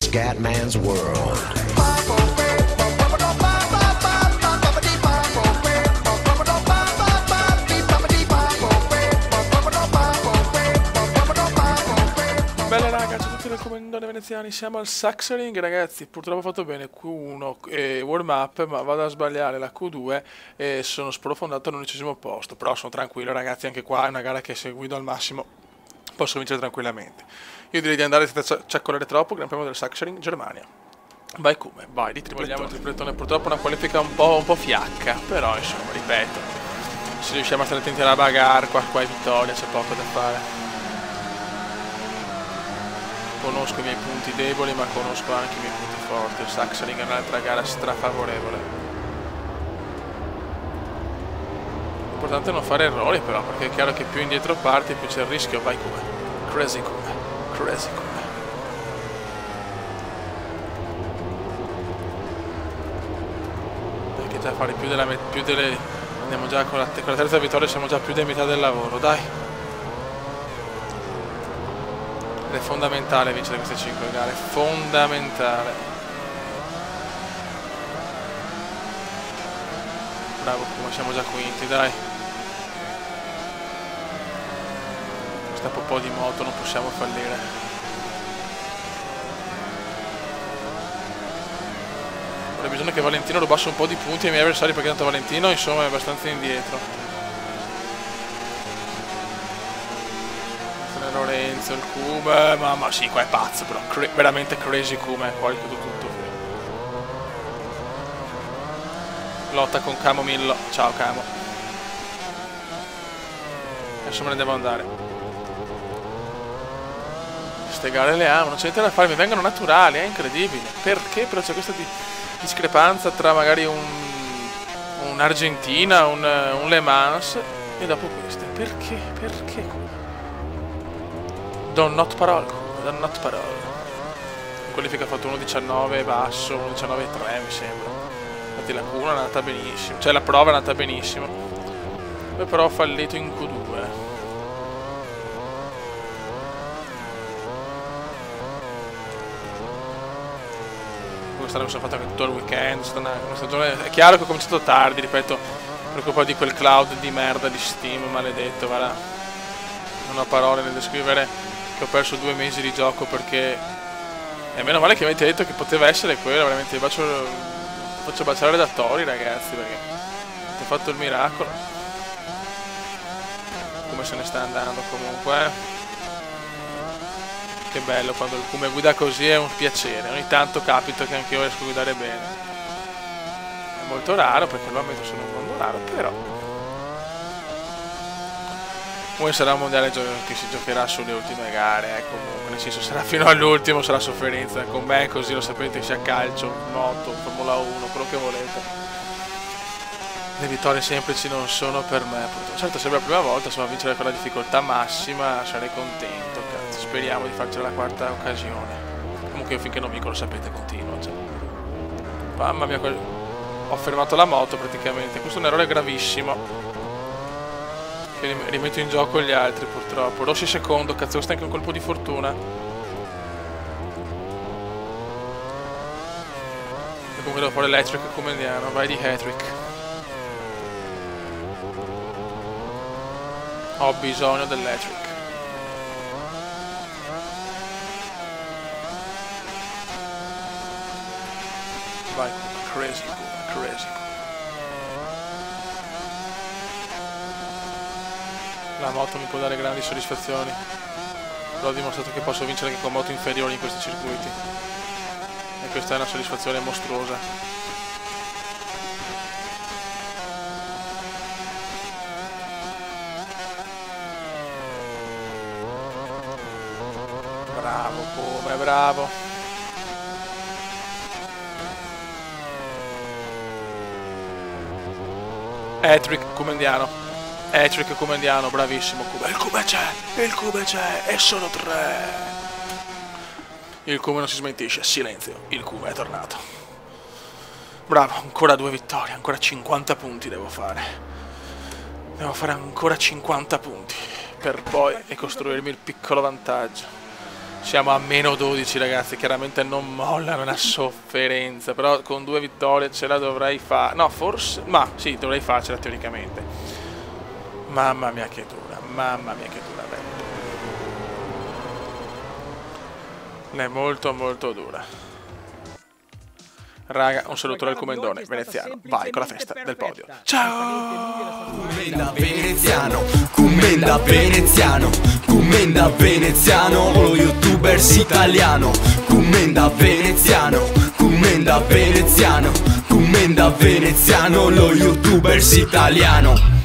Scatman's World. Belle raga, ciao a tutti dal Comandone Veneziani, siamo al Sachsenring ragazzi, purtroppo ho fatto bene Q1 e warm up, ma vado a sbagliare la Q2 e sono sprofondato all'11° posto, però sono tranquillo ragazzi, anche qua è una gara che se guido al massimo posso vincere tranquillamente. Io direi di andare senza ciaccolare troppo, Gran Premio del Sachsenring, Germania. Vai come, vai, vogliamo il triplettone, purtroppo una qualifica un po' fiacca, però insomma, ripeto, se riusciamo a stare attenti alla bagarre, qua è vittoria, c'è poco da fare. Conosco i miei punti deboli, ma conosco anche i miei punti forti. Il Sachsenring è un'altra gara strafavorevole. L'importante è non fare errori però, perché è chiaro che più indietro parti più c'è il rischio. Vai come, crazy come, crazy come. Perché già fare più delle... Andiamo già con la terza vittoria, siamo già più di metà del lavoro, dai. Ed è fondamentale vincere queste 5 gare, fondamentale. Bravo, come siamo già quinti, dai. Questa po' di moto non possiamo fallire. Ora bisogna che Valentino rubasse un po' di punti ai miei avversari, perché tanto Valentino insomma è abbastanza indietro. Lorenzo, il Kuma, mamma sì, qua è pazzo però, veramente crazy Kuma, poi chiudo tutto. Lotta con Camomillo, ciao Camo. Adesso me ne devo andare. Queste gare le amo, non c'è niente da fare, mi vengono naturali, è incredibile. Perché però c'è questa discrepanza tra magari un'Argentina, un Le Mans e dopo queste? Perché? Don not parole. In qualifica ha fatto 1.19 basso, 1.19,3 mi sembra. Infatti la Q1 è andata benissimo, cioè la prova è andata benissimo. Poi però ho fallito in Q2. Quest'anno mi sono fatto anche tutto il weekend, è stata una stagione... È chiaro che ho cominciato tardi, ripeto, per colpa di quel cloud di merda di Steam, maledetto, guarda. Non ho parole nel descrivere che ho perso 2 mesi di gioco perché... E meno male che mi avete detto che poteva essere quello, veramente vi faccio baciare da tori ragazzi, perché ho fatto il miracolo. Come se ne sta andando comunque. Che bello, quando il Kuma guida così è un piacere, ogni tanto capita che anche io riesco a guidare bene. È molto raro perché lo ammetto, sono un mondo raro, però... Poi sarà un mondiale che si giocherà sulle ultime gare, comunque, nel senso sarà fino all'ultimo, sarà sofferenza, con me è così, lo sapete, sia calcio, moto, Formula 1, quello che volete. Le vittorie semplici non sono per me, purtroppo. Certo, sembra la prima volta, insomma, vincere con la difficoltà massima, sarei contento, cazzo, speriamo di farcela la quarta occasione. Comunque io finché non vinco, lo sapete, continuo, cioè. Mamma mia, ho fermato la moto praticamente, questo è un errore gravissimo. Che rimetto in gioco gli altri purtroppo. Rossi secondo, cazzo, questo è anche un colpo di fortuna. E comunque devo fare l'Hat-trick come andiamo, vai di Hat-trick. Ho bisogno dell'Hat-trick. Vai, crazy. La moto mi può dare grandi soddisfazioni, però ho dimostrato che posso vincere anche con moto inferiori in questi circuiti, e questa è una soddisfazione mostruosa. Bravo come, bravo. Hat-trick comendiano. Hat-trick comandiano, bravissimo. Il Kuma c'è, e sono 3. Il Kuma non si smentisce, silenzio, il Kuma è tornato. Bravo, ancora 2 vittorie, ancora 50 punti devo fare. Devo fare ancora 50 punti per poi costruirmi il piccolo vantaggio. Siamo a meno 12 ragazzi, chiaramente non molla, è una sofferenza, però con 2 vittorie ce la dovrei fare, no forse, ma sì, dovrei farcela teoricamente. Mamma mia che dura, beh. È molto molto dura. Raga, un saluto dal Comendone veneziano, vai con la festa del podio. Ciao! Commenda veneziano, commenda veneziano, commenda veneziano, lo youtubers italiano. Commenda veneziano, commenda veneziano, commenda veneziano, lo youtubers italiano.